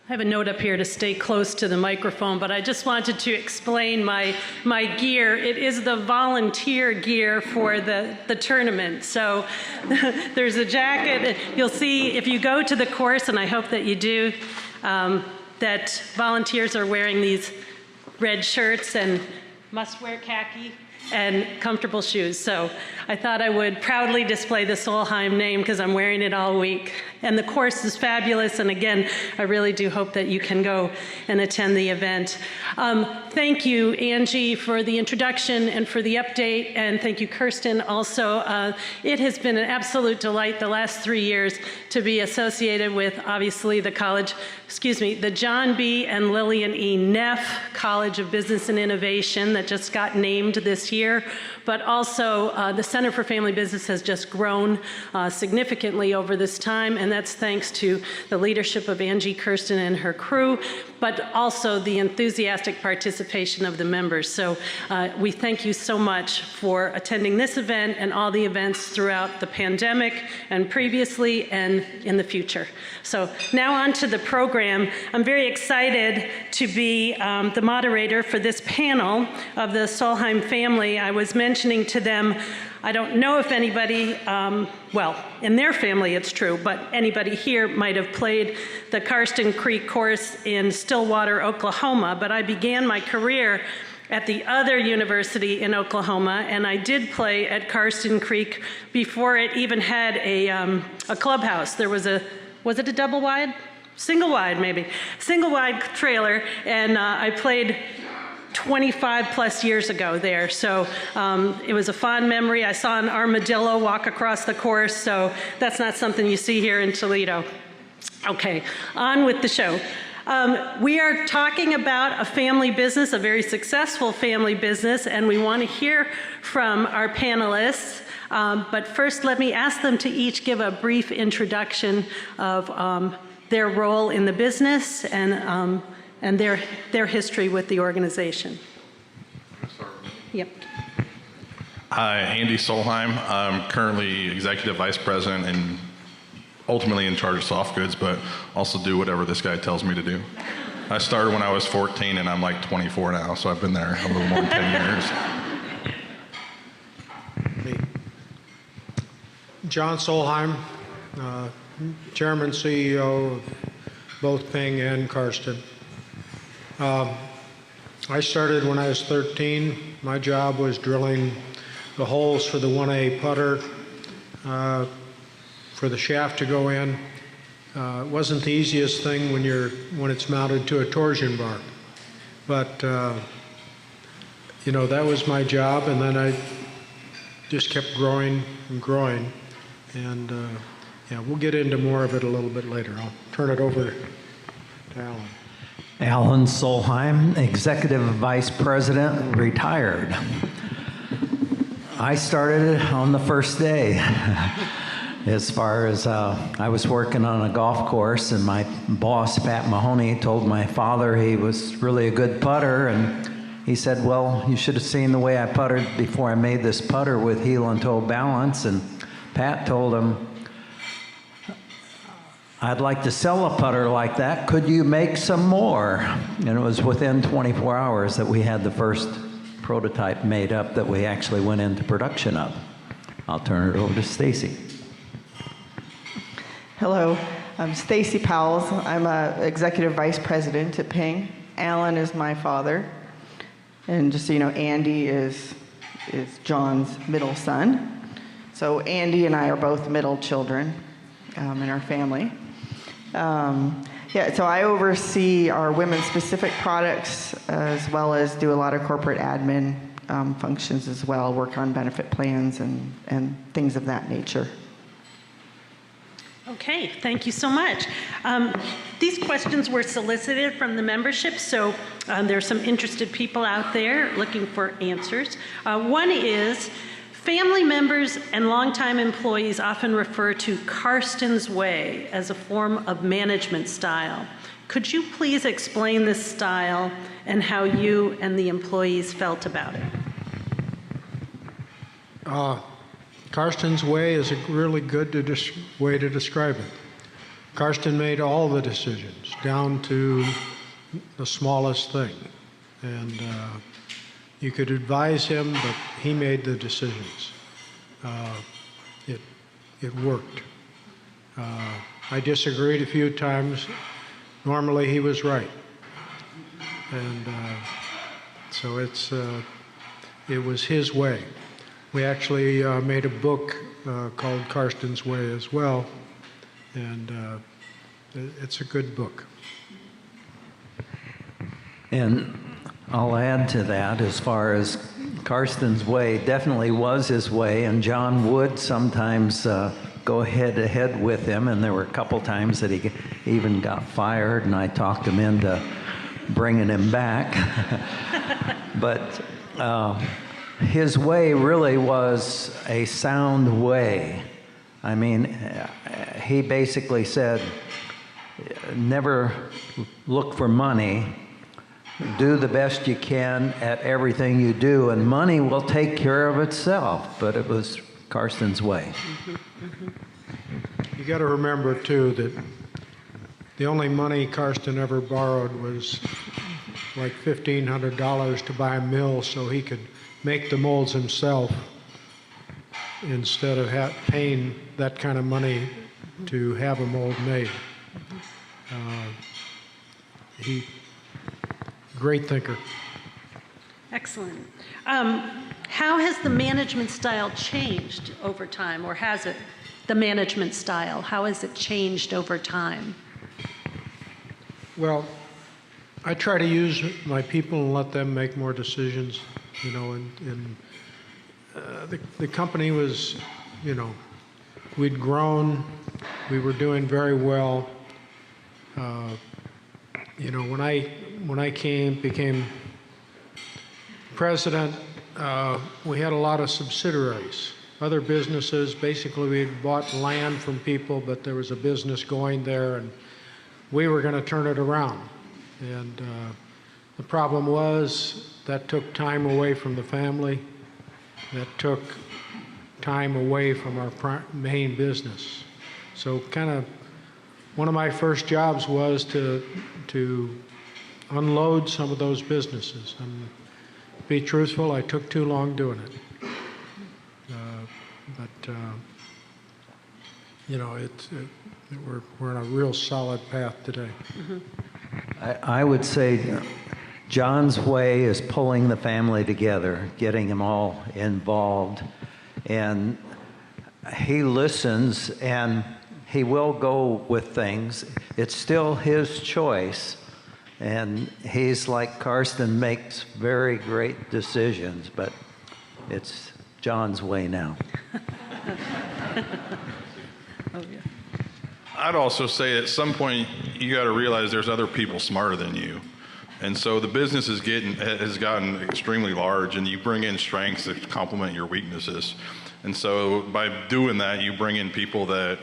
I have a note up here to stay close to the microphone, but I just wanted to explain my gear. It is the volunteer gear for the tournament. So there's a jacket. You'll see if you go to the course, and I hope that you do, that volunteers are wearing these red shirts and must-wear khaki and comfortable shoes. So I thought I would proudly display the Solheim name because I'm wearing it all week. And the course is fabulous, and again, I really do hope that you can go and attend the event. Thank you, Angie, for the introduction and for the update, and thank you, Karsten, also. It has been an absolute delight the last 3 years to be associated with, obviously, the John B. and Lillian E. Neff College of Business and Innovation that just got named this year, but also the Center for Family Business has just grown significantly over this time, and that's thanks to the leadership of Angie, Karsten, and her crew, but also the enthusiastic participation of the members. So we thank you so much for attending this event and all the events throughout the pandemic and previously and in the future. So now on to the program. I'm very excited to be the moderator for this panel of the Solheim family. I was mentioning to them, I don't know if anybody, well, in their family it's true, but anybody here might have played the Karsten Creek course in Stillwater, Oklahoma, but I began my career at the other university in Oklahoma, and I did play at Karsten Creek before it even had a clubhouse. There was it a double wide? Single wide, maybe. Single wide trailer, and I played 25 plus years ago there. So it was a fond memory. I saw an armadillo walk across the course, so that's not something you see here in Toledo. Okay, on with the show. We are talking about a family business, a very successful family business, and we want to hear from our panelists. But first, let me ask them to each give a brief introduction of their role in the business and their history with the organization. Yep. Hi, Andy Solheim. I'm currently Executive Vice President and ultimately in charge of soft goods, but also do whatever this guy tells me to do. I started when I was 14 and I'm like 24 now, so I've been there a little more than 10 years. John Solheim, Chairman, CEO of both Ping and Karsten. I started when I was 13. My job was drilling the holes for the 1A putter for the shaft to go in. It wasn't the easiest thing when it's mounted to a torsion bar, but you know, that was my job, and then I just kept growing and growing, and yeah, we'll get into more of it a little bit later. I'll turn it over to Alan. Alan Solheim, Executive Vice President, retired. I started on the first day. As far as I was working on a golf course, and my boss, Pat Mahoney, told my father he was really a good putter, and he said, well, you should have seen the way I puttered before I made this putter with heel and toe balance. And Pat told him, I'd like to sell a putter like that. Could you make some more? And it was within 24 hours that we had the first prototype made up that we actually went into production of. I'll turn it over to Stacy. Hello, I'm Stacy Powles. I'm a Executive Vice President at Ping. Alan is my father. And just so you know, Andy is John's middle son. So Andy and I are both middle children in our family. Yeah, so I oversee our women-specific products as well as do a lot of corporate admin functions as well, work on benefit plans and things of that nature. Okay, thank you so much. These questions were solicited from the membership, so there's some interested people out there looking for answers. One is, family members and longtime employees often refer to Karsten's way as a form of management style. Could you please explain this style and how you and the employees felt about it? Karsten's way is a really good way to describe it. Karsten made all the decisions, down to the smallest thing. And you could advise him, but he made the decisions. It worked. I disagreed a few times. Normally, he was right. And so it was his way. We actually made a book called Karstens' Way as well, and it's a good book. And I'll add to that, as far as Karsten's way definitely was his way, and John would sometimes go head to head with him, and there were a couple times that he even got fired, and I talked him into bringing him back. But his way really was a sound way. I mean, he basically said, never look for money. Do the best you can at everything you do, and money will take care of itself. But it was Karsten's way. You got to remember, too, that the only money Karsten ever borrowed was like $1,500 to buy a mill so he could make the molds himself, instead of paying that kind of money to have a mold made. Great thinker. Excellent. How has the management style changed over time, or has it? The management style, how has it changed over time? Well, I try to use my people and let them make more decisions, you know, and the company was, you know, we'd grown, we were doing very well. You know, when I became president, we had a lot of subsidiaries. Other businesses, basically we had bought land from people, but there was a business going there, and we were going to turn it around. And the problem was that took time away from the family. That took time away from our main business. So kind of one of my first jobs was to unload some of those businesses. And to be truthful, I took too long doing it. But you know, we're on a real solid path today. I would say John's way is pulling the family together, getting them all involved, and he listens and he will go with things. It's still his choice, and he's like Karsten, makes very great decisions, but it's John's way now. Oh, yeah. I'd also say at some point you got to realize there's other people smarter than you, and so the business has gotten extremely large, and you bring in strengths that complement your weaknesses, and so by doing that you bring in people that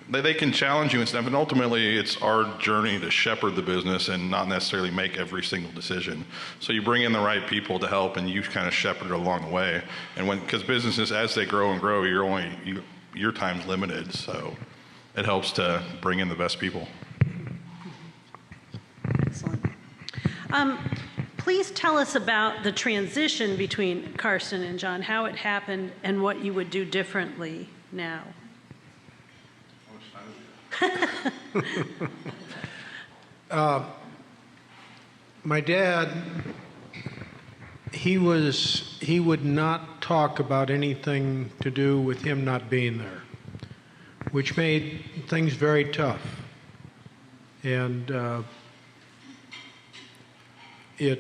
they can challenge you and stuff, and ultimately it's our journey to shepherd the business and not necessarily make every single decision. So you bring in the right people to help, and you kind of shepherd it along the way. And because businesses, as they grow and grow, your time's limited, so it helps to bring in the best people. Excellent. Please tell us about the transition between Carson and John, how it happened, and what you would do differently now. My dad, he would not talk about anything to do with him not being there, which made things very tough. And you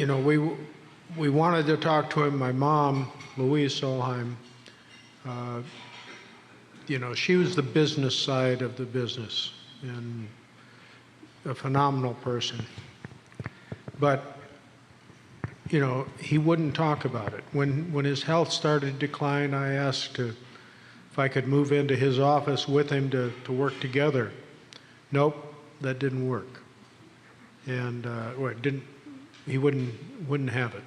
know, we wanted to talk to him. My mom, Louise Solheim, you know, she was the business side of the business, and a phenomenal person. But, you know, he wouldn't talk about it. When his health started to decline, I asked if I could move into his office with him to work together. Nope, that didn't work. And well, it didn't. He wouldn't have it.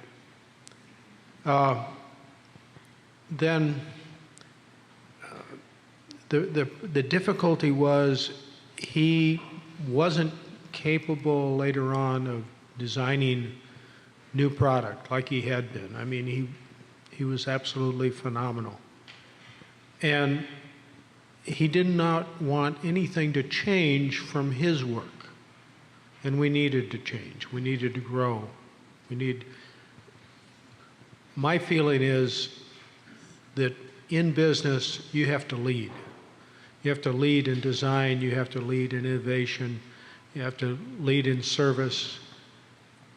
Then the difficulty was he wasn't capable later on of designing new product like he had been. I mean, he was absolutely phenomenal. And he did not want anything to change from his work. And we needed to change. We needed to grow. My feeling is that in business, you have to lead. You have to lead in design, you have to lead in innovation, you have to lead in service,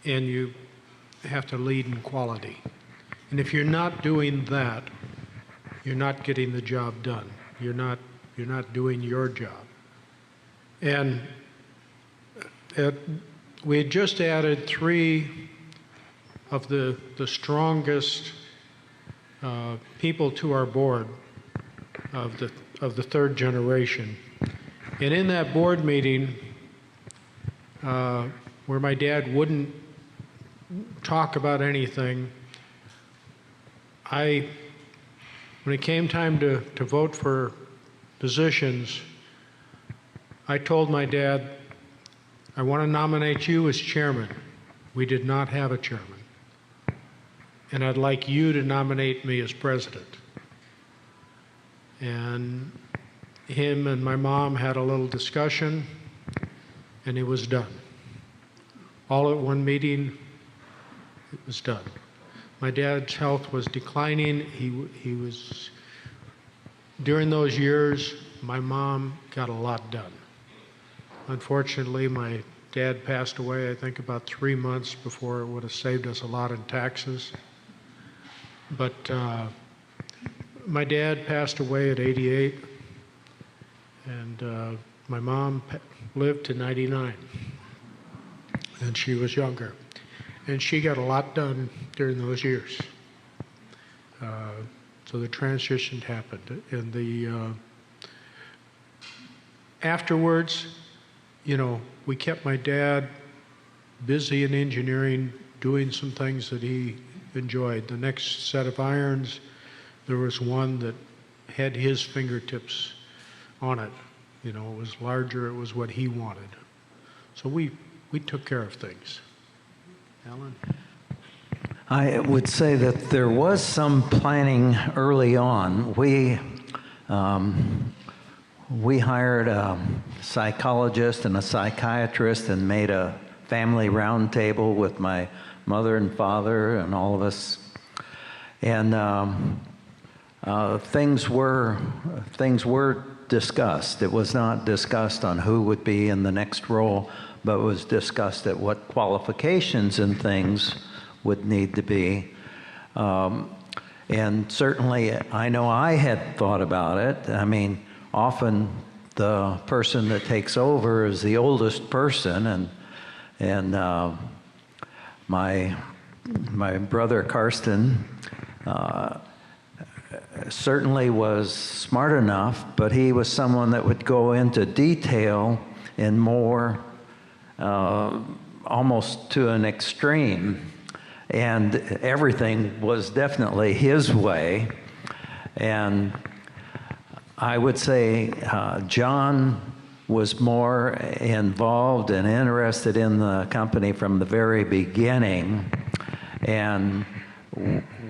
and you have to lead in quality. And if you're not doing that, you're not getting the job done. You're not doing your job. And we had just added 3 of the strongest people to our board of the third generation. And in that board meeting, where my dad wouldn't talk about anything, when it came time to vote for positions, I told my dad, I want to nominate you as chairman. We did not have a chairman. And I'd like you to nominate me as president. And him and my mom had a little discussion, and it was done. All at one meeting, it was done. My dad's health was declining. He was, during those years, my mom got a lot done. Unfortunately, my dad passed away, I think, about 3 months before it would have saved us a lot in taxes. But my dad passed away at 88, and my mom lived to 99, and she was younger. And she got a lot done during those years. So the transition happened. And afterwards, you know, we kept my dad busy in engineering, doing some things that he enjoyed. The next set of irons, there was one that had his fingertips on it. You know, it was larger, it was what he wanted. So we took care of things. Alan? I would say that there was some planning early on. We hired a psychologist and a psychiatrist and made a family roundtable with my mother and father and all of us. And things were discussed. It was not discussed on who would be in the next role, but it was discussed at what qualifications and things would need to be. And certainly, I know I had thought about it. I mean, often the person that takes over is the oldest person, and my brother Karsten certainly was smart enough, but he was someone that would go into detail in more almost to an extreme, and everything was definitely his way. And I would say John was more involved and interested in the company from the very beginning. And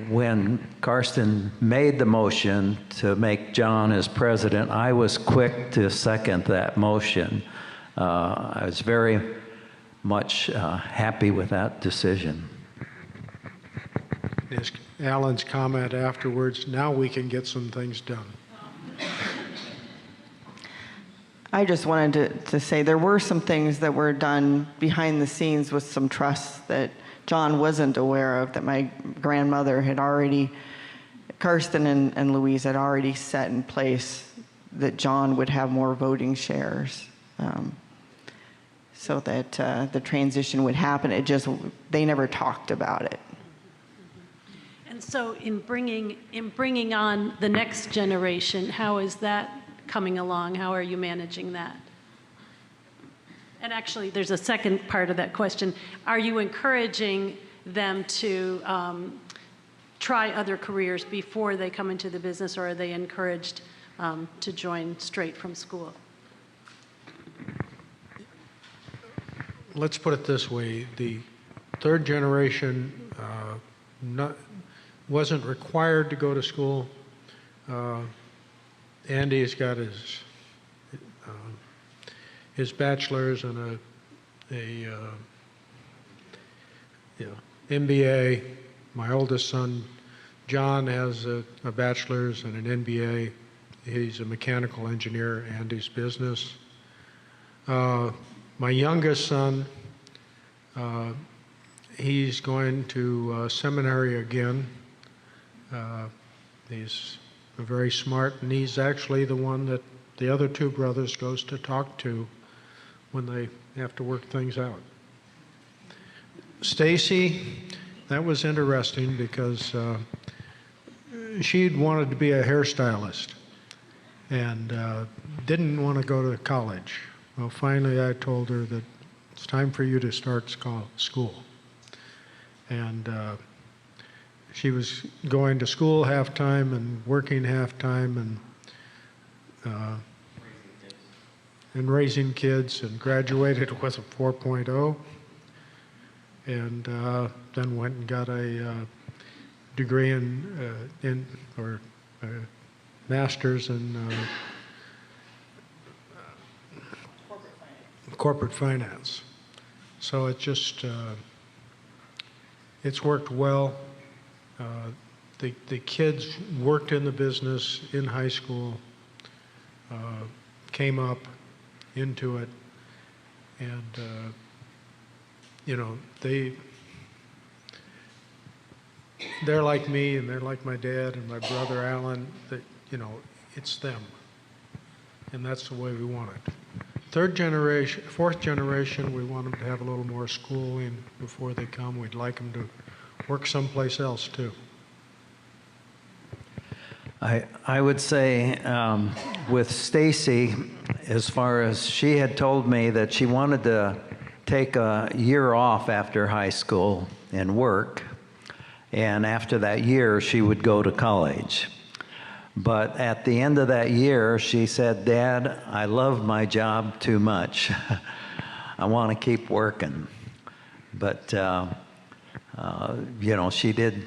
when Karsten made the motion to make John as president, I was quick to second that motion. I was very much happy with that decision. Yes, Alan's comment afterwards, now we can get some things done. I just wanted to say there were some things that were done behind the scenes with some trusts that John wasn't aware of, that my grandmother had already, Karsten and Louise had already set in place, that John would have more voting shares, so that the transition would happen. They never talked about it. And so in bringing on the next generation, how is that coming along? How are you managing that? And actually, there's a second part of that question. Are you encouraging them to try other careers before they come into the business, or are they encouraged to join straight from school. Let's put it this way. The third generation wasn't required to go to school. Andy's got his bachelor's and a MBA. My oldest son, John, has a bachelor's and an MBA. He's a mechanical engineer, Andy's business. My youngest son, he's going to seminary again. He's very smart, and he's actually the one that the other two brothers goes to talk to when they have to work things out. Stacy, that was interesting because she'd wanted to be a hairstylist and didn't want to go to college. Well, finally I told her that it's time for you to start school. And she was going to school half-time and working half-time and raising kids, and graduated with a 4.0, and then went and got a degree in master's in corporate finance. So it just it's worked well. The kids worked in the business in high school, came up into it, and they're like me, and they're like my dad and my brother Alan. That it's them, and that's the way we want it. Third generation, fourth generation, we want them to have a little more schooling before they come. We'd like them to work someplace else too. I would say with Stacy, as far as she had told me that she wanted to take a year off after high school and work, and after that year she would go to college. But at the end of that year, she said, "Dad, I love my job too much. I want to keep working." But she did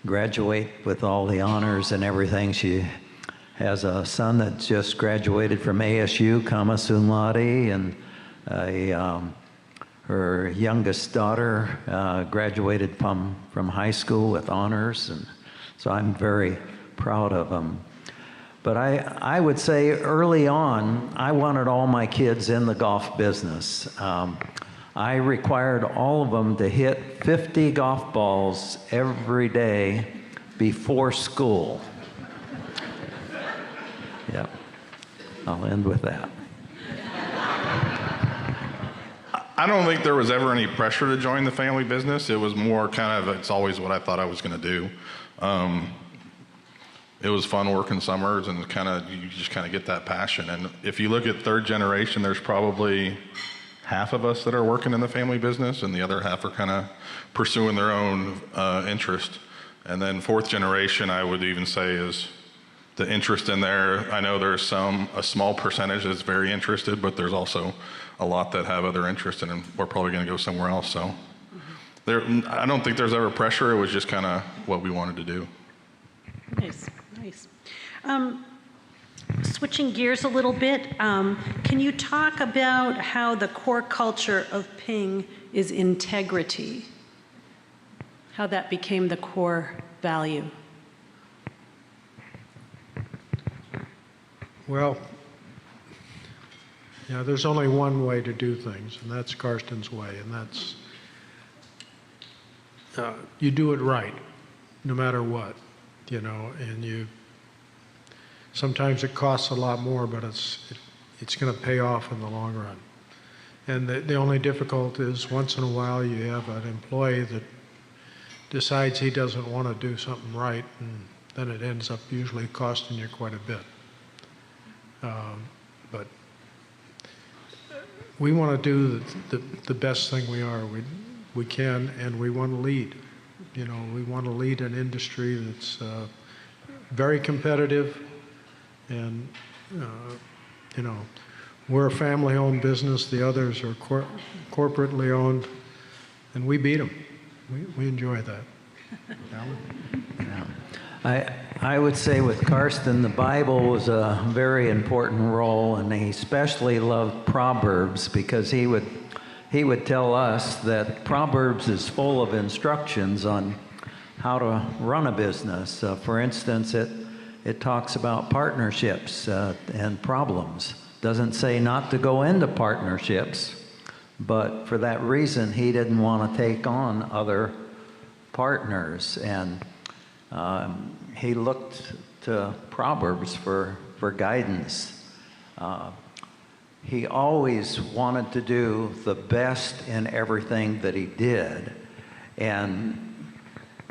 graduate with all the honors and everything. She has a son that just graduated from ASU, comma cum laude, and her youngest daughter graduated from high school with honors, and so I'm very proud of them. But I would say early on, I wanted all my kids in the golf business. I required all of them to hit 50 golf balls every day before school. Yep. I'll end with that. I don't think there was ever any pressure to join the family business. It was more kind of, it's always what I thought I was going to do. It was fun working summers, and you just kind of get that passion. And if you look at third generation, there's probably half of us that are working in the family business, and the other half are kind of pursuing their own interest. And then fourth generation, I would even say, is the interest in there. I know there's a small percentage that's very interested, but there's also a lot that have other interest, and we're probably going to go somewhere else. So I don't think there's ever pressure. It was just kind of what we wanted to do. Nice, nice. Switching gears a little bit, can you talk about how the core culture of Ping is integrity? How that became the core value? Well, there's only one way to do things, and that's Karstens' way, and that's you do it right, no matter what, and sometimes it costs a lot more, but it's going to pay off in the long run. And the only difficult is once in a while you have an employee that decides he doesn't want to do something right, and then it ends up usually costing you quite a bit. But we want to do the best thing we can, and we want to lead. We want to lead an industry that's very competitive, and you know, we're a family-owned business. The others are corporately owned, and we beat them. We enjoy that. I would say with Karsten, the Bible was a very important role, and he especially loved Proverbs because he would tell us that Proverbs is full of instructions on how to run a business. For instance, it talks about partnerships and problems. Doesn't say not to go into partnerships, but for that reason, he didn't want to take on other partners, and he looked to Proverbs for guidance. He always wanted to do the best in everything that he did, and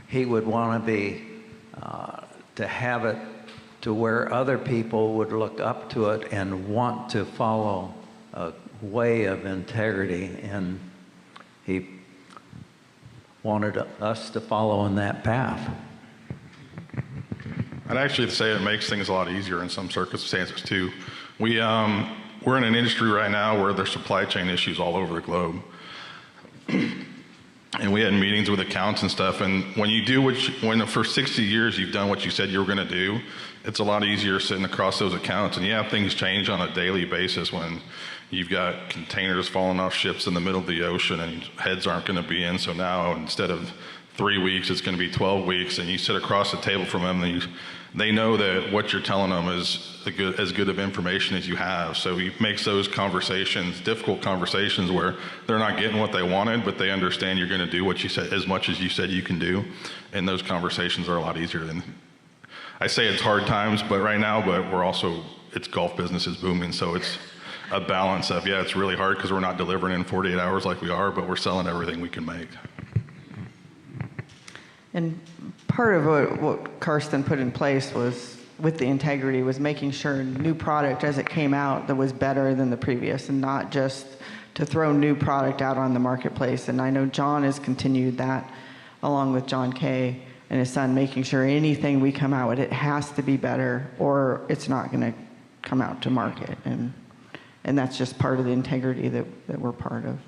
he would want to have it to where other people would look up to it and want to follow a way of integrity, and he wanted us to follow in that path. I'd actually say it makes things a lot easier in some circumstances too. We're in an industry right now where there's supply chain issues all over the globe. And we had meetings with accounts and stuff, and when you do when for 60 years you've done what you said you were gonna do, it's a lot easier sitting across those accounts. And yeah, things change on a daily basis when you've got containers falling off ships in the middle of the ocean and heads aren't gonna be in. So now instead of 3 weeks, it's gonna be 12 weeks, and you sit across the table from them, and they know that what you're telling them is as good of information as you have. So he makes those conversations, difficult conversations, where they're not getting what they wanted, but they understand you're gonna do what you said, as much as you said you can do. And those conversations are a lot easier than, I say it's hard times, but right now, but it's golf business is booming, so it's a balance of, yeah, it's really hard because we're not delivering in 48 hours like we are, but we're selling everything we can make. And part of what Karsten put in place was, with the integrity, was making sure new product as it came out that was better than the previous, and not just to throw new product out on the marketplace. And I know John has continued that, along with John Kay and his son, making sure anything we come out with, it has to be better or it's not going to come out to market. And that's just part of the integrity that we're part of.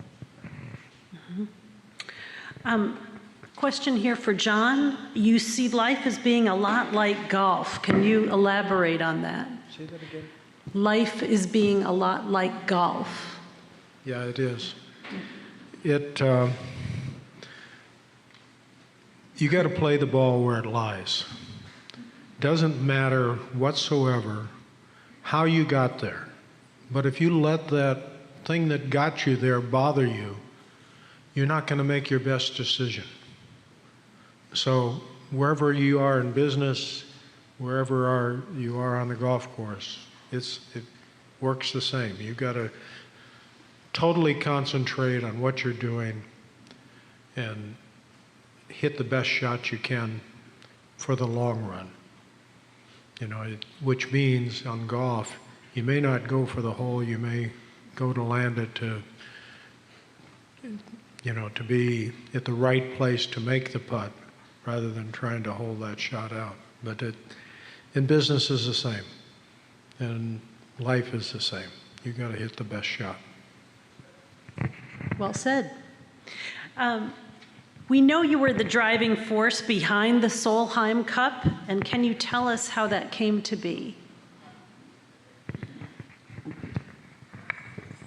Question here for John. You see life as being a lot like golf. Can you elaborate on that? Say that again. Life is being a lot like golf. Yeah, it is. You got to play the ball where it lies. Doesn't matter whatsoever how you got there. But if you let that thing that got you there bother you, you're not going to make your best decision. So wherever you are in business, wherever you are on the golf course, it works the same. You've got to totally concentrate on what you're doing and hit the best shot you can for the long run. Which means on golf, you may not go for the hole, you may go to land it to be at the right place to make the putt rather than trying to hold that shot out. But in business is the same, and life is the same. You got to hit the best shot. Well said. We know you were the driving force behind the Solheim Cup, and can you tell us how that came to be?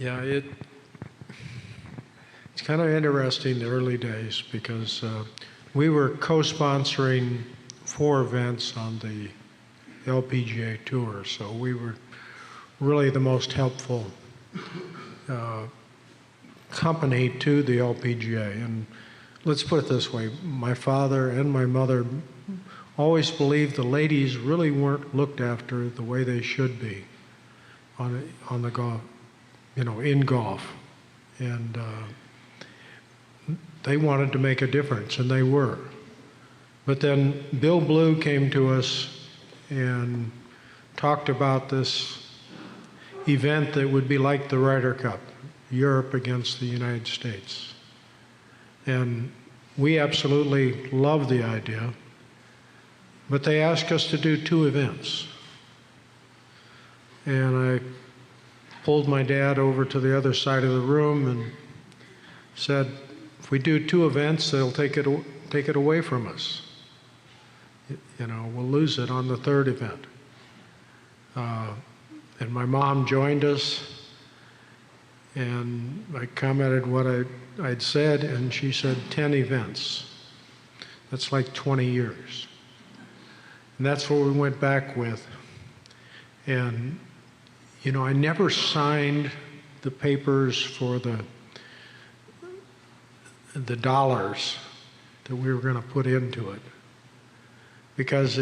Yeah, it's kind of interesting, the early days, because we were co-sponsoring 4 events on the LPGA Tour, so we were really the most helpful company to the LPGA. And let's put it this way, my father and my mother always believed the ladies really weren't looked after the way they should be on the golf, in golf. And they wanted to make a difference, and they were. But then Bill Blue came to us and talked about this event that would be like the Ryder Cup, Europe against the United States. And we absolutely loved the idea. But they asked us to do 2 events. And I pulled my dad over to the other side of the room and said, if we do 2 events, they'll take it away from us. You know, we'll lose it on the 3rd event. And my mom joined us, and I commented what I'd said, and she said 10 events. That's like 20 years. And that's what we went back with. And, you know, I never signed the papers for the dollars that we were going to put into it, because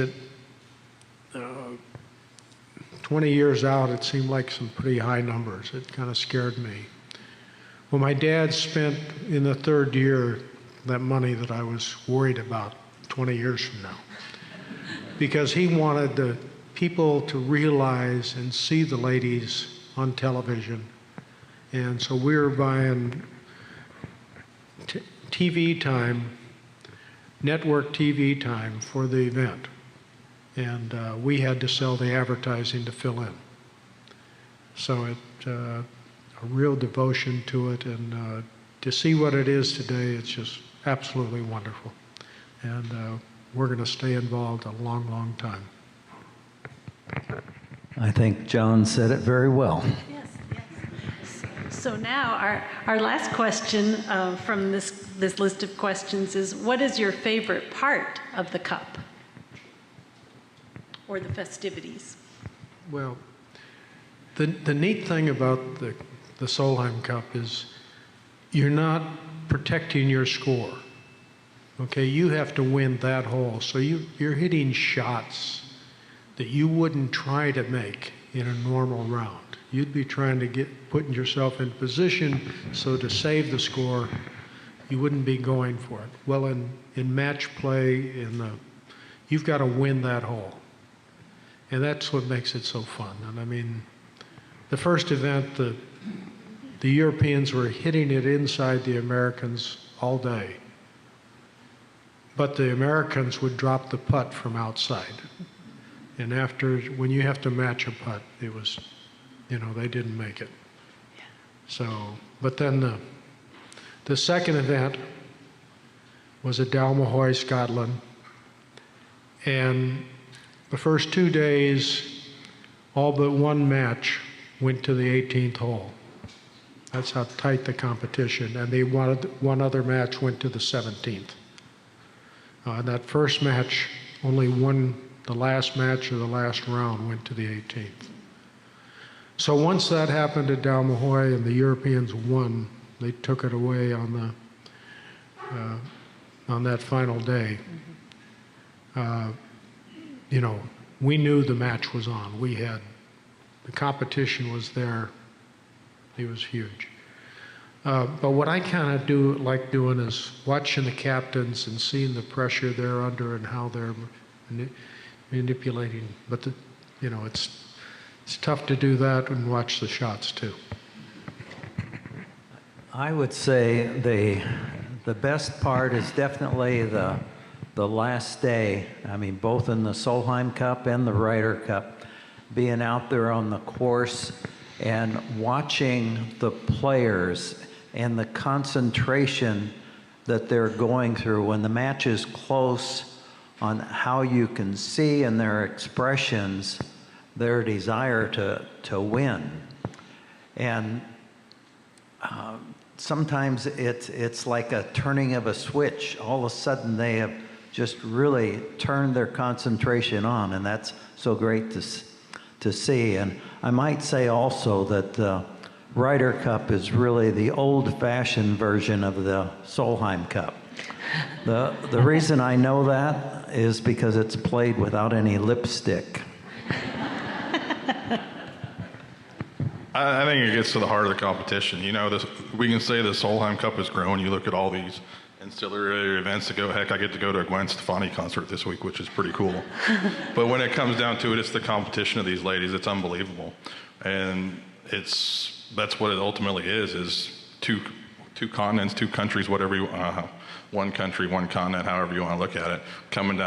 20 years out, it seemed like some pretty high numbers. It kind of scared me. Well, my dad spent in the 3rd year that money that I was worried about 20 years from now, because he wanted the people to realize and see the ladies on television. And so we were buying TV time, network TV time for the event. And we had to sell the advertising to fill in. So a real devotion to it, and to see what it is today, it's just absolutely wonderful. And we're going to stay involved a long, long time. I think John said it very well. Yes, yes. So now our last question from this list of questions is, what is your favorite part of the Cup or the festivities? Well, the neat thing about the Solheim Cup is you're not protecting your score. Okay, you have to win that hole. So you're hitting shots that you wouldn't try to make in a normal round. You'd be trying to putting yourself in position so to save the score, you wouldn't be going for it. Well, in match play, you've got to win that hole. And that's what makes it so fun. And I mean, the first event, the Europeans were hitting it inside the Americans all day. But the Americans would drop the putt from outside. And when you have to match a putt, it was, you know, they didn't make it. So, but then the second event was at Dalmahoy, Scotland. And the first 2 days, all but one match went to the 18th hole. That's how tight the competition. And one other match went to the 17th. That first match, only the last match of the last round went to the 18th. So once that happened at Dalmahoy and the Europeans won, they took it away on that final day. You know, we knew the match was on. The competition was there. It was huge. But what I kind of like doing is watching the captains and seeing the pressure they're under and how they're manipulating. But you know, it's tough to do that and watch the shots too. I would say the best part is definitely the last day. I mean, both in the Solheim Cup and the Ryder Cup, being out there on the course and watching the players and the concentration that they're going through when the match is close, on how you can see in their expressions their desire to win. And sometimes it's like a turning of a switch. All of a sudden they have just really turned their concentration on, and that's so great to see. And I might say also that the Ryder Cup is really the old-fashioned version of the Solheim Cup. The reason I know that is because it's played without any lipstick. I think it gets to the heart of the competition. You know, we can say the Solheim Cup has grown. You look at all these ancillary events that go. Heck, I get to go to a Gwen Stefani concert this week, which is pretty cool. But when it comes down to it, it's the competition of these ladies. It's unbelievable, and that's what it ultimately is two continents, two countries, whatever you one country, one continent, however you want to look at it, coming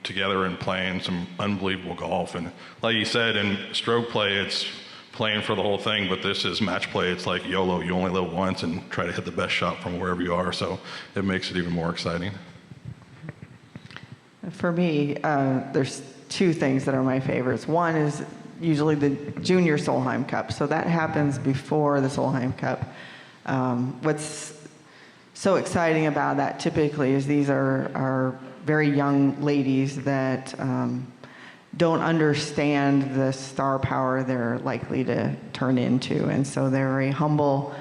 together and playing some unbelievable golf. And like you said, in stroke play, it's playing for the whole thing, but this is match play. It's like YOLO, you only live once, and try to hit the best shot from wherever you are. So it makes it even more exciting. For me, there's two things that are my favorites. One is usually the Junior Solheim Cup. So that happens before the Solheim Cup. What's so exciting about that typically is these are very young ladies that don't understand the star power they're likely to turn into. And so they're very humble.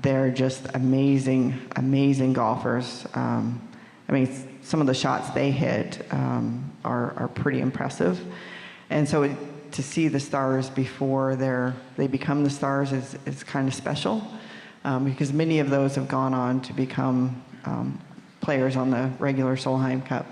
They're just amazing, amazing golfers. I mean, some of the shots they hit are pretty impressive. And so to see the stars before they become the stars is kind of special, because many of those have gone on to become players on the regular Solheim Cup.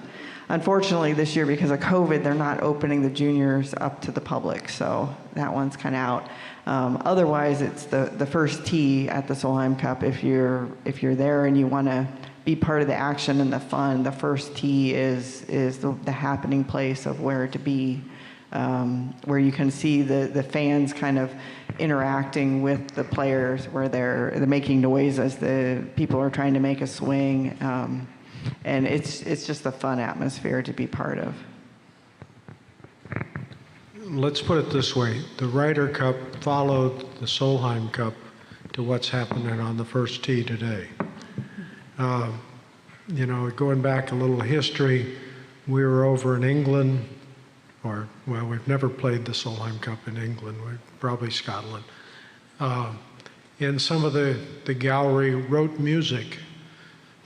Unfortunately, this year, because of COVID, they're not opening the juniors up to the public, so that one's kind of out. Otherwise, it's the first tee at the Solheim Cup. If you're there and you want to be part of the action and the fun, the first tee is the happening place of where to be, where you can see the fans kind of interacting with the players, where they're making noise as the people are trying to make a swing. And it's just a fun atmosphere to be part of. Let's put it this way. The Ryder Cup followed the Solheim Cup to what's happening on the first tee today. You know, going back a little history, we were over in England, well, we've never played the Solheim Cup in England, probably Scotland. And some of the gallery wrote music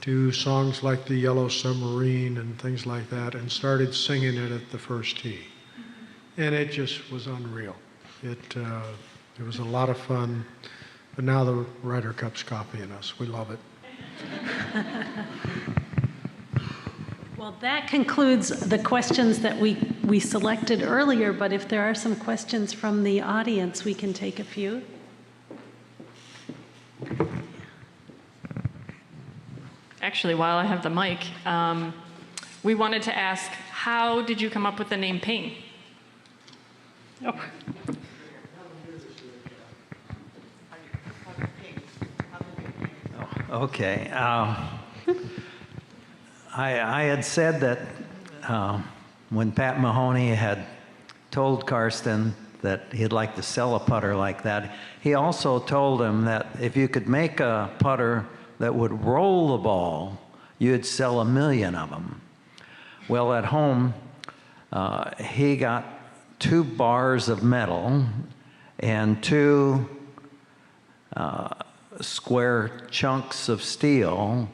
to songs like the Yellow Submarine and things like that, and started singing it at the first tee. And it just was unreal. It was a lot of fun, but now the Ryder Cup's copying us. We love it. Well, that concludes the questions that we selected earlier, but if there are some questions from the audience, we can take a few. Actually, while I have the mic, we wanted to ask, how did you come up with the name Ping? Oh. Okay. I had said that when Pat Mahoney had told Karsten that he'd like to sell a putter like that, he also told him that if you could make a putter that would roll the ball, you'd sell 1 million of them. Well, at home, he got 2 bars of metal and 2 square chunks of steel,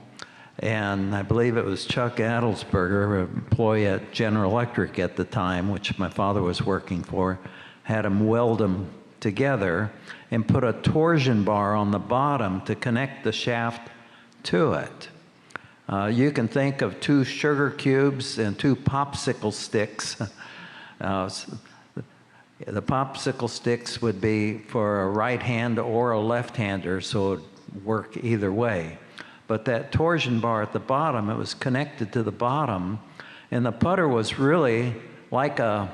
and I believe it was Chuck Adelsberger, an employee at General Electric at the time, which my father was working for, had him weld them together and put a torsion bar on the bottom to connect the shaft to it. You can think of 2 sugar cubes and 2 popsicle sticks. The popsicle sticks would be for a right hand or a left hander, so it would work either way. But that torsion bar at the bottom, it was connected to the bottom, and the putter was really like a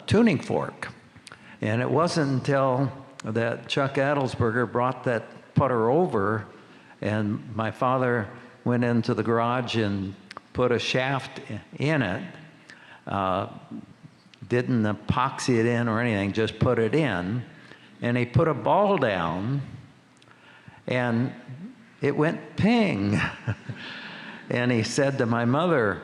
tuning fork. And it wasn't until that Chuck Adelsberger brought that putter over, and my father went into the garage and put a shaft in it, didn't epoxy it in or anything, just put it in, and he put a ball down, and it went ping. And he said to my mother,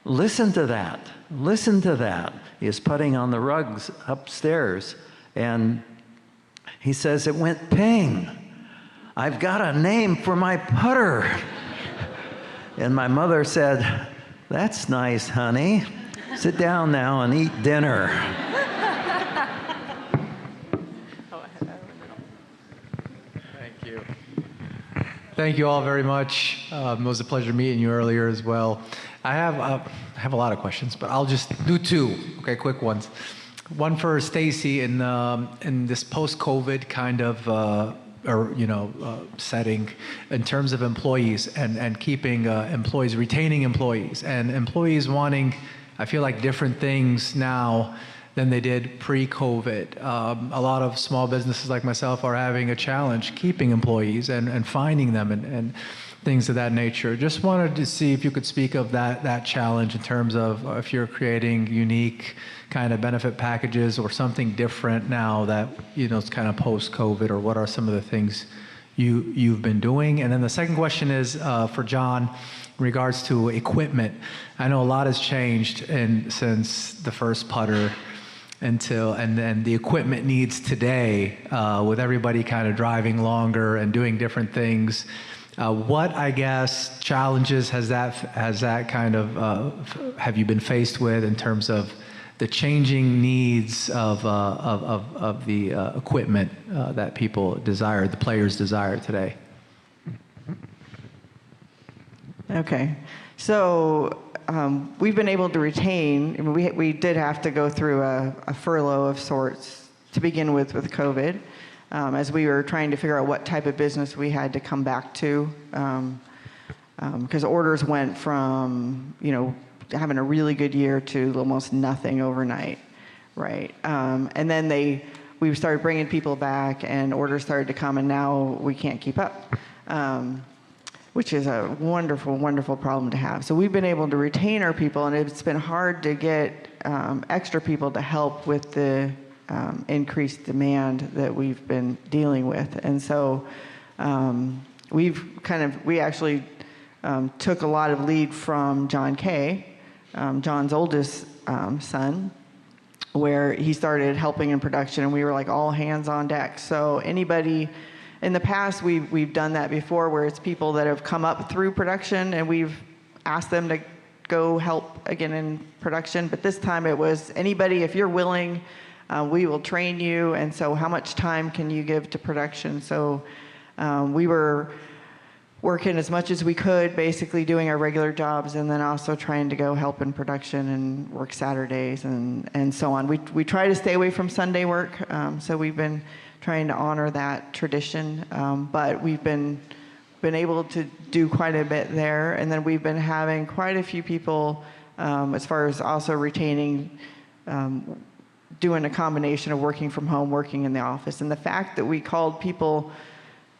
listen to that, listen to that. He was putting on the rugs upstairs, and he says, it went ping. I've got a name for my putter. And my mother said, that's nice, honey. Sit down now and eat dinner. Thank you. Thank you all very much. It was a pleasure meeting you earlier as well. I have a lot of questions, but I'll just do 2, okay, quick ones. One for Stacy in this post-COVID kind of setting in terms of employees and keeping employees, retaining employees, and employees wanting, I feel like, different things now than they did pre-COVID. A lot of small businesses like myself are having a challenge keeping employees and finding them and things of that nature. Just wanted to see if you could speak of that challenge in terms of if you're creating unique kind of benefit packages or something different now that, it's kind of post-COVID, or what are some of the things you've been doing? And then the second question is for John in regards to equipment. I know a lot has changed since the first putter and then the equipment needs today with everybody kind of driving longer and doing different things. What, I guess, challenges has that kind of have you been faced with in terms of the changing needs of the equipment that people desire, the players desire today? Okay, so we've been able to retain. I mean, we did have to go through a furlough of sorts to begin with COVID, as we were trying to figure out what type of business we had to come back to, because orders went from having a really good year to almost nothing overnight, right? And then we started bringing people back, and orders started to come, and now we can't keep up. Which is a wonderful, wonderful problem to have. So we've been able to retain our people, and it's been hard to get extra people to help with the increased demand that we've been dealing with. And so we actually took a lot of lead from John Kay, John's oldest son, where he started helping in production, and we were like all hands on deck. So anybody, in the past, we've done that before, where it's people that have come up through production and we've asked them to go help again in production. But this time it was anybody, if you're willing, we will train you. And so how much time can you give to production? So we were working as much as we could, basically doing our regular jobs, and then also trying to go help in production and work Saturdays and so on. We try to stay away from Sunday work, so we've been trying to honor that tradition, but we've been able to do quite a bit there. And then we've been having quite a few people, as far as also retaining, doing a combination of working from home, working in the office. And the fact that we called people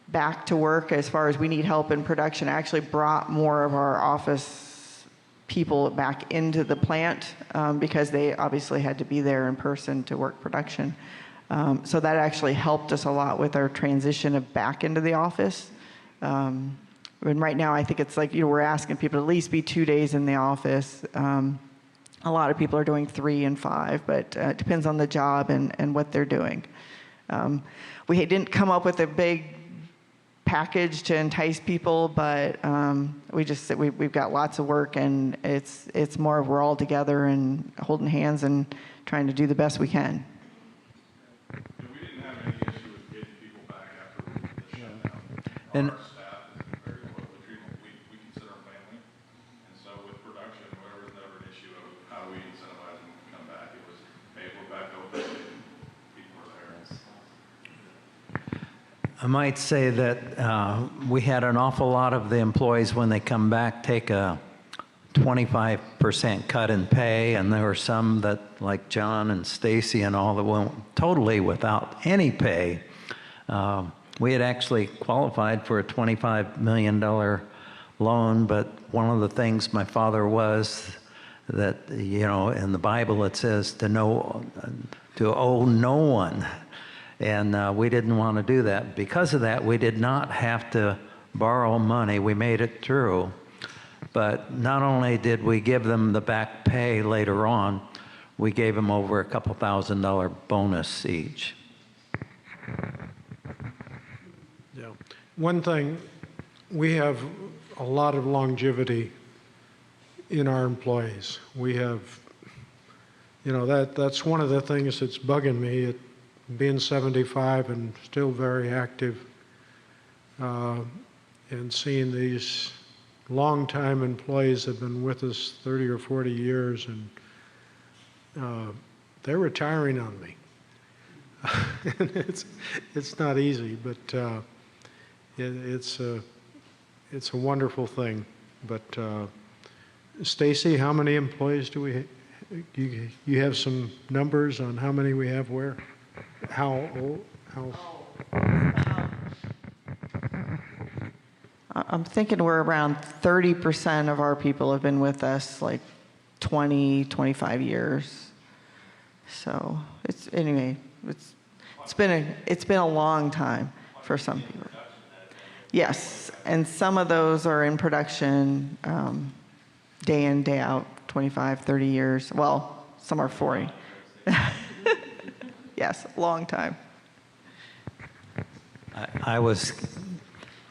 back to work as far as we need help in production actually brought more of our office people back into the plant, because they obviously had to be there in person to work production. So that actually helped us a lot with our transition of back into the office. And right now, I think it's like, we're asking people to at least be 2 days in the office. A lot of people are doing 3 and 5, but it depends on the job and what they're doing. We didn't come up with a big package to entice people, but we've got lots of work, and it's more of we're all together and holding hands and trying to do the best we can. We didn't have any issue with getting people back after the shutdown. And Our staff is very close. We consider them family. And so with production, there was never an issue of how we incentivize them to come back. It was, hey, we're back open, people are there. I might say that we had an awful lot of the employees, when they come back, take a 25% cut in pay, and there were some that, like John and Stacy and all, that went totally without any pay. We had actually qualified for a $25 million loan, but one of the things my father was that, in the Bible it says to owe no one. And we didn't want to do that. Because of that, we did not have to borrow money. We made it through. But not only did we give them the back pay later on, we gave them over a couple $1,000 bonus each. Yeah. One thing, we have a lot of longevity in our employees. We have, that's one of the things that's bugging me, being 75 and still very active, and seeing these long-time employees that have been with us 30 or 40 years, and they're retiring on me. it's not easy, but it's a wonderful thing. But Stacy, how many employees do we? You have some numbers on how many we have where? How old? How? I'm thinking we're around 30% of our people have been with us like 20, 25 years. So it's been a long time for some people. Yes, and some of those are in production day in, day out, 25, 30 years. Well, some are 40. Yes, long time. I was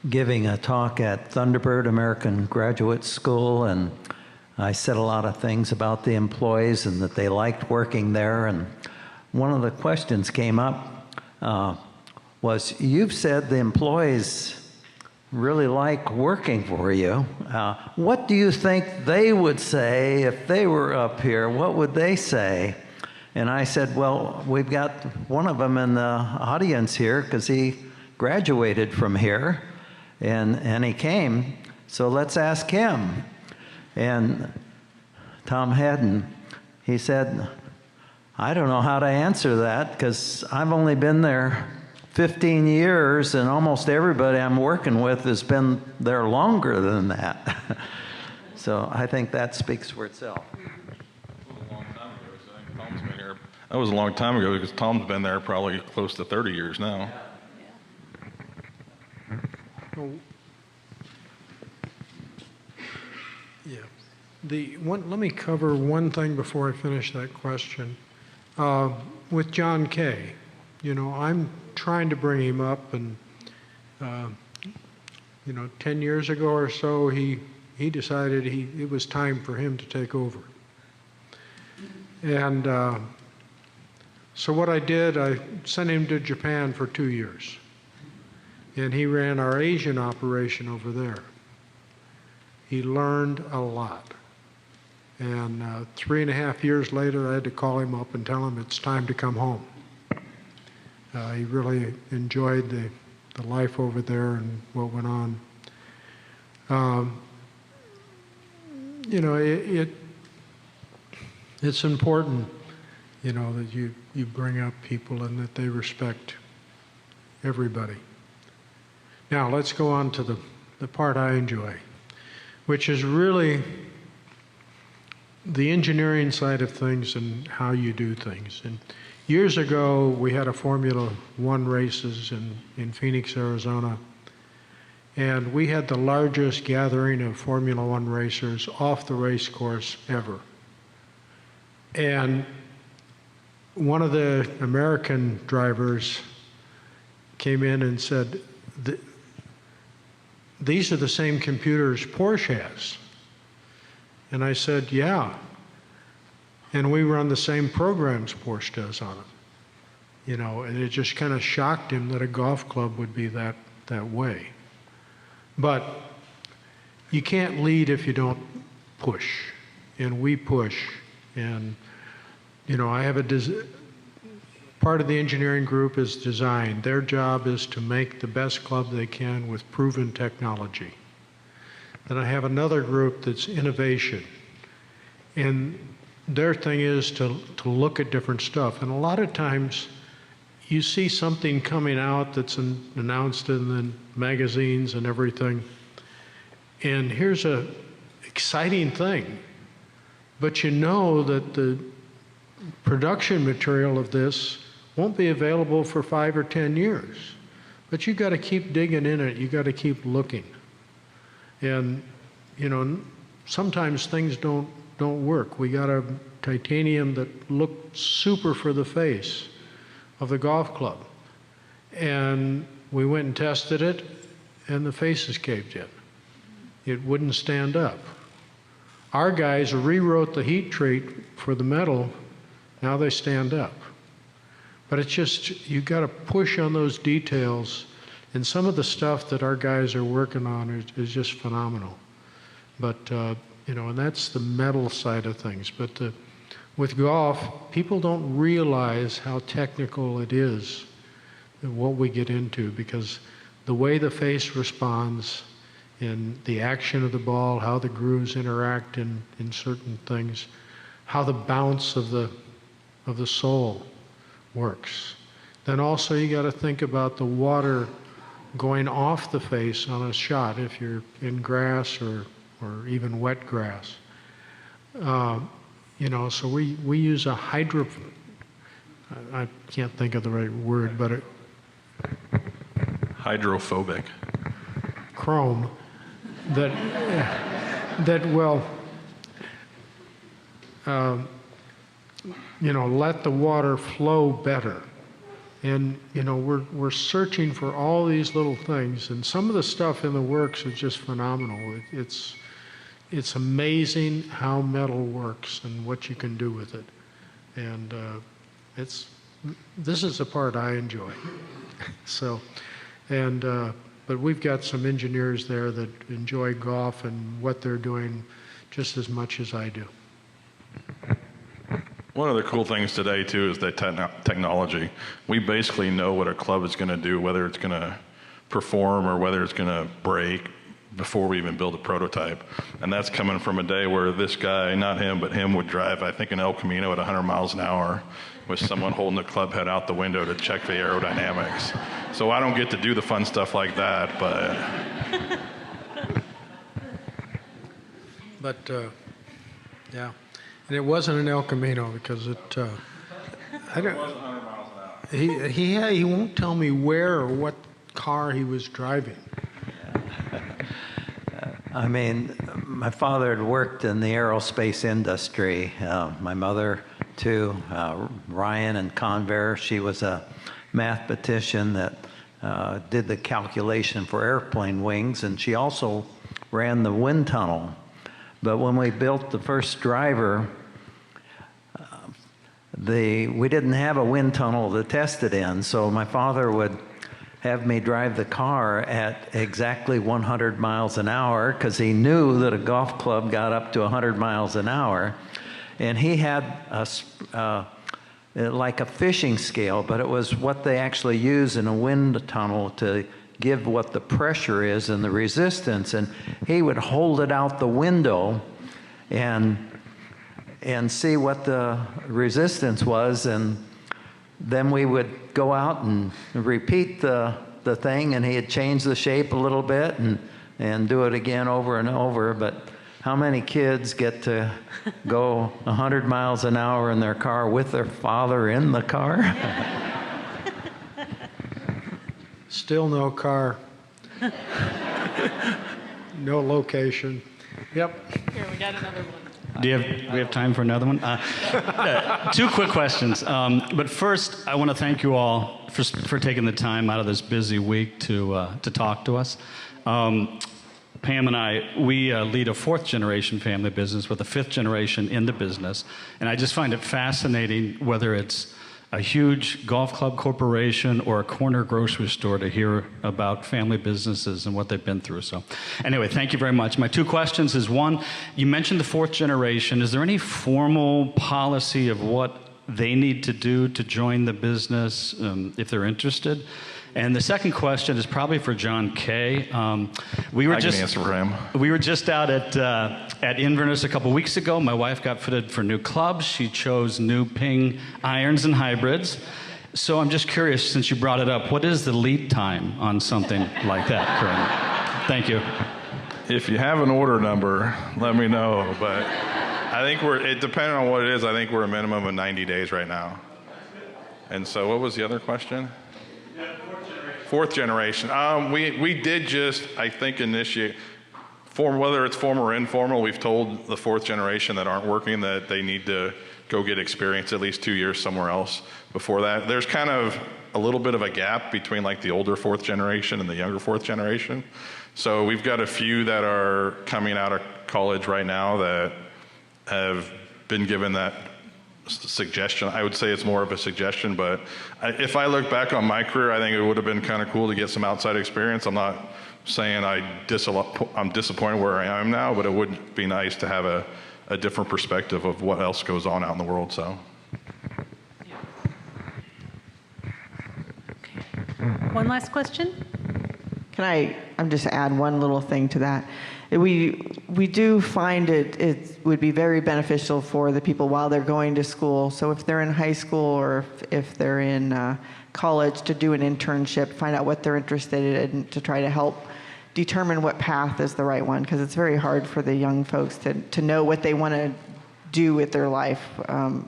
giving a talk at Thunderbird American Graduate School, and I said a lot of things about the employees and that they liked working there. And one of the questions came up was, you've said the employees really like working for you. What do you think they would say if they were up here? What would they say? And I said, well, we've got one of them in the audience here because he graduated from here. And he came, so let's ask him. And Tom Haddon, he said, I don't know how to answer that because I've only been there 15 years and almost everybody I'm working with has been there longer than that. So I think that speaks for itself. That was a long time ago because Tom's been there probably close to 30 years now. Yeah. Let me cover one thing before I finish that question. With John Kay, I'm trying to bring him up, and 10 years ago or so, he decided it was time for him to take over. And so what I did, I sent him to Japan for 2 years. And he ran our Asian operation over there. He learned a lot. And 3.5 years later, I had to call him up and tell him it's time to come home. He really enjoyed the life over there and what went on. It's important, that you bring up people and that they respect everybody. Now, let's go on to the part I enjoy, which is really the engineering side of things and how you do things. And years ago, we had a Formula One races in Phoenix, Arizona, and we had the largest gathering of Formula One racers off the race course ever. And one of the American drivers came in and said, these are the same computers Porsche has. And I said, yeah. And we run the same programs Porsche does on it. And it just kind of shocked him that a golf club would be that way. But you can't lead if you don't push. And we push. And, I have part of the engineering group is design. Their job is to make the best club they can with proven technology. Then I have another group that's innovation. And their thing is to look at different stuff. And a lot of times you see something coming out that's announced in the magazines and everything. And here's a exciting thing. But you know that the production material of this won't be available for 5 or 10 years. But you've got to keep digging in it. You've got to keep looking. And, sometimes things don't work. We got a titanium that looked super for the face of the golf club. And we went and tested it, and the faces caved in. It wouldn't stand up. Our guys rewrote the heat treat for the metal. Now they stand up. But it's just, you got to push on those details. And some of the stuff that our guys are working on is just phenomenal. But, and that's the metal side of things. But with golf, people don't realize how technical it is what we get into, because the way the face responds in the action of the ball, how the grooves interact in certain things, how the bounce of the sole works. Then also you got to think about the water going off the face on a shot if you're in grass or even wet grass. You know, so we use a I can't think of the right word, but Hydrophobic. chrome that will, you know, let the water flow better. And, you know, we're searching for all these little things, and some of the stuff in the works is just phenomenal. It's amazing how metal works and what you can do with it. And this is the part I enjoy. So, but we've got some engineers there that enjoy golf and what they're doing just as much as I do. One of the cool things today, too, is that technology. We basically know what a club is going to do, whether it's going to perform or whether it's going to break, before we even build a prototype. And that's coming from a day where this guy, not him, but him, would drive, I think, an El Camino at 100 miles an hour with someone holding the club head out the window to check the aerodynamics. So I don't get to do the fun stuff like that, but... But, yeah. And it wasn't an El Camino because it, I don't, 100 miles an hour. he won't tell me where or what car he was driving. I mean, my father had worked in the aerospace industry. My mother, too, Ryan and Conver, she was a mathematician that did the calculation for airplane wings, and she also ran the wind tunnel. But when we built the first driver, we didn't have a wind tunnel to test it in, so my father would have me drive the car at exactly 100 miles an hour because he knew that a golf club got up to 100 miles an hour. And he had like a fishing scale, but it was what they actually use in a wind tunnel to give what the pressure is and the resistance. And he would hold it out the window and see what the resistance was, and then we would go out and repeat the thing, and he'd change the shape a little bit and do it again over and over. But how many kids get to go 100 miles an hour in their car with their father in the car? Still no car. No location. Yep. Here, we got another one. We have time for another one? Two quick questions. But first, I want to thank you all for taking the time out of this busy week to talk to us. Pam and I, we lead a fourth-generation family business with a fifth generation in the business. And I just find it fascinating, whether it's a huge golf club corporation or a corner grocery store, to hear about family businesses and what they've been through. So anyway, thank you very much. My two questions is, one, you mentioned the fourth generation. Is there any formal policy of what they need to do to join the business if they're interested? And the second question is probably for John Kay. I can answer for him. We were just out at Inverness a couple weeks ago. My wife got fitted for new clubs. She chose new Ping irons and hybrids. So I'm just curious, since you brought it up, what is the lead time on something like that currently? Thank you. If you have an order number, let me know. But I think depending on what it is, I think we're a minimum of 90 days right now. And so what was the other question? Fourth generation. We did just, I think, initiate, whether it's formal or informal, we've told the fourth generation that aren't working that they need to go get experience at least 2 years somewhere else before that. There's kind of a little bit of a gap between like the older fourth generation and the younger fourth generation. So we've got a few that are coming out of college right now that have been given that suggestion. I would say it's more of a suggestion, but if I look back on my career, I think it would have been kind of cool to get some outside experience. I'm not saying I'm disappointed where I am now, but it would be nice to have a different perspective of what else goes on out in the world. So. Okay. One last question? I'm just add one little thing to that. We do find it would be very beneficial for the people while they're going to school. So if they're in high school or if they're in college, to do an internship, find out what they're interested in, to try to help determine what path is the right one, because it's very hard for the young folks to know what they want to do with their life,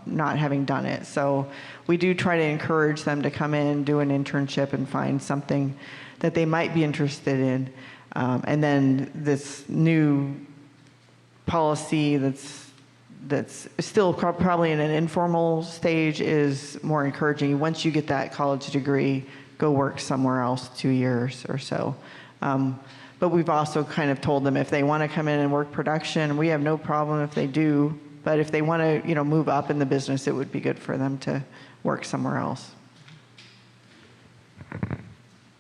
not having done it. So we do try to encourage them to come in, do an internship, and find something that they might be interested in. And then this new policy that's still probably in an informal stage is more encouraging. Once you get that college degree, go work somewhere else 2 years or so. But we've also kind of told them if they want to come in and work production, we have no problem if they do. But if they want to, move up in the business, it would be good for them to work somewhere else.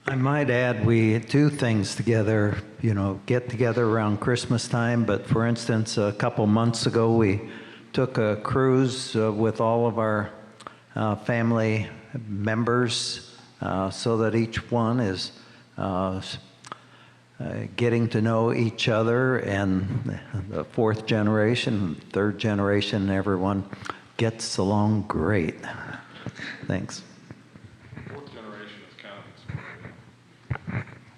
I might add, we do things together, get together around Christmas time. But for instance, a couple months ago, we took a cruise with all of our family members so that each one is getting to know each other, and the fourth generation, third generation, everyone gets along great. Thanks. Fourth generation is kind of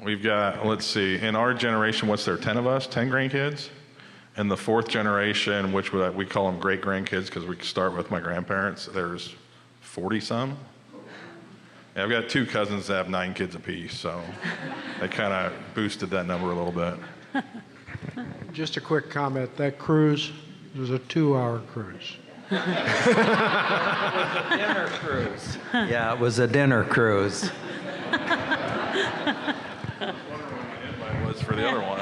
We've got, let's see, in our generation, what's there, 10 of us, 10 grandkids? And the fourth generation, which we call them great grandkids because we start with my grandparents, there's 40 some. Yeah, I've got 2 cousins that have 9 kids apiece, so they kind of boosted that number a little bit. Just a quick comment. That cruise was a 2-hour cruise. Dinner cruise. Yeah, it was a dinner cruise. I wonder what my invite was for the other one.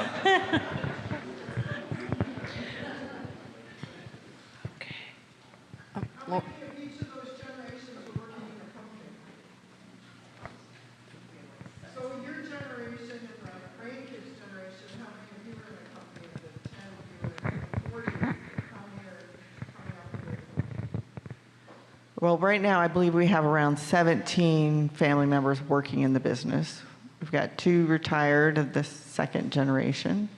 Well, right now, I believe we have around 17 family members working in the business. We've got 2 retired of the second generation.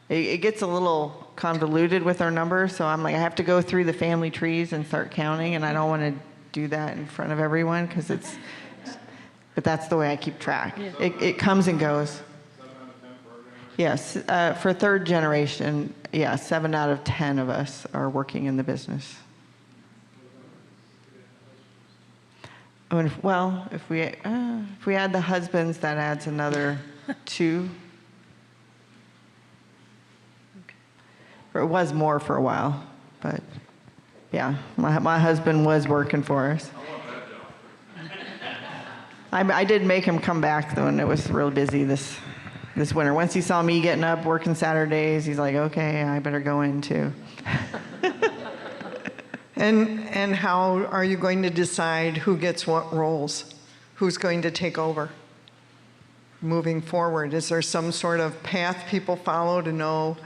It gets a little convoluted with our numbers, so I'm like, I have to go through the family trees and start counting, and I don't want to do that in front of everyone but that's the way I keep track. Yeah. It comes and goes. Yes, for third generation, 7 out of 10 of us are working in the business. If we add the husbands, that adds another 2. Or it was more for a while, but yeah, my husband was working for us. I did make him come back though, and it was real busy this winter. Once he saw me getting up, working Saturdays, he's like, okay, I better go in too. And how are you going to decide who gets what roles? Who's going to take over moving forward? Is there some sort of path people follow to know?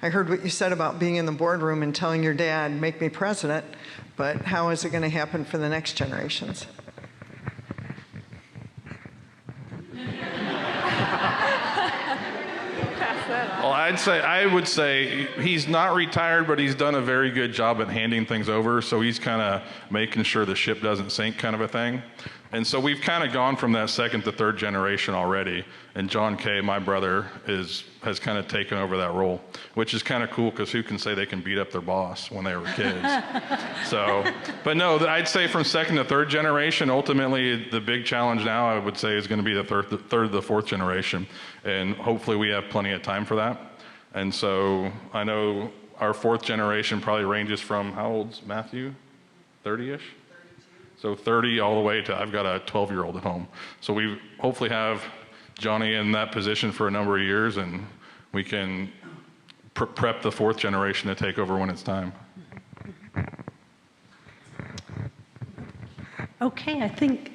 I heard what you said about being in the boardroom and telling your dad, make me president, but how is it going to happen for the next generations? Well, I would say he's not retired, but he's done a very good job at handing things over. So he's kind of making sure the ship doesn't sink, kind of a thing. And so we've kind of gone from that second to third generation already. And John Kay, my brother, has kind of taken over that role, which is kind of cool because who can say they can beat up their boss when they were kids? But no, I'd say from second to third generation, ultimately the big challenge now I would say is going to be the third to the fourth generation. And hopefully we have plenty of time for that. And so I know our fourth generation probably ranges from, how old's Matthew? 30-ish? So 30 all the way to, I've got a 12-year-old at home. So we hopefully have Johnny in that position for a number of years, and we can prep the fourth generation to take over when it's time. Okay, I think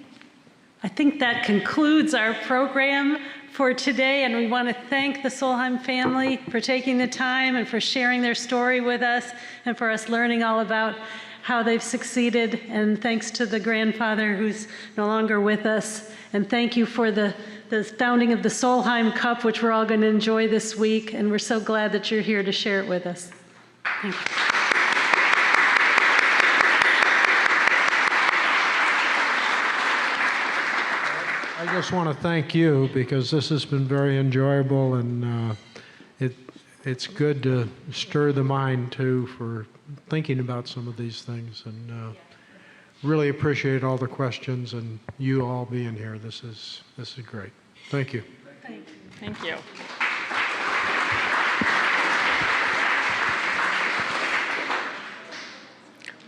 that concludes our program for today, and we want to thank the Solheim family for taking the time and for sharing their story with us and for us learning all about how they've succeeded, and thanks to the grandfather who's no longer with us. And thank you for the founding of the Solheim Cup, which we're all going to enjoy this week, and we're so glad that you're here to share it with us. Thank you. I just want to thank you because this has been very enjoyable, and it's good to stir the mind too for thinking about some of these things, and really appreciate all the questions and you all being here. This is great. Thank you. Thank you.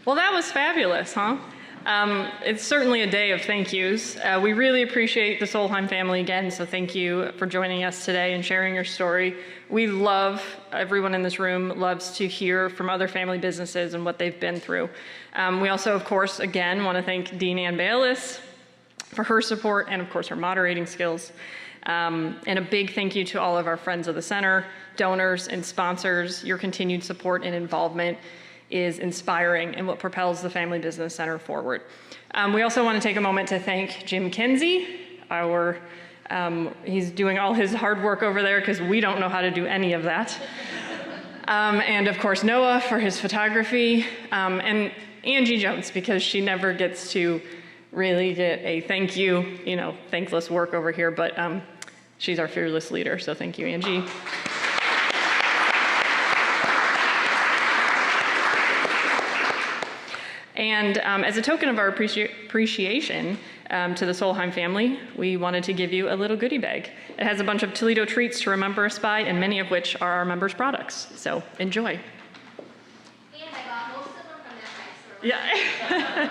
Well, that was fabulous, huh? It's certainly a day of thank yous. We really appreciate the Solheim family again, so thank you for joining us today and sharing your story. We love, everyone in this room loves to hear from other family businesses and what they've been through. We also, of course, again, want to thank Dean Ann Bayless for her support and, of course, her moderating skills. And a big thank you to all of our friends of the center, donors, and sponsors. Your continued support and involvement is inspiring and what propels the Family Business Center forward. We also want to take a moment to thank Jim Kinsey, he's doing all his hard work over there because we don't know how to do any of that. And of course Noah for his photography, and Angie Jones because she never gets to really get a thank you, thankless work over here, but she's our fearless leader, so thank you, Angie. And as a token of our appreciation to the Solheim family, we wanted to give you a little goodie bag. It has a bunch of Toledo treats to remember us by, and many of which are our members' products. So enjoy. And I got most of them from that nice store. Yeah.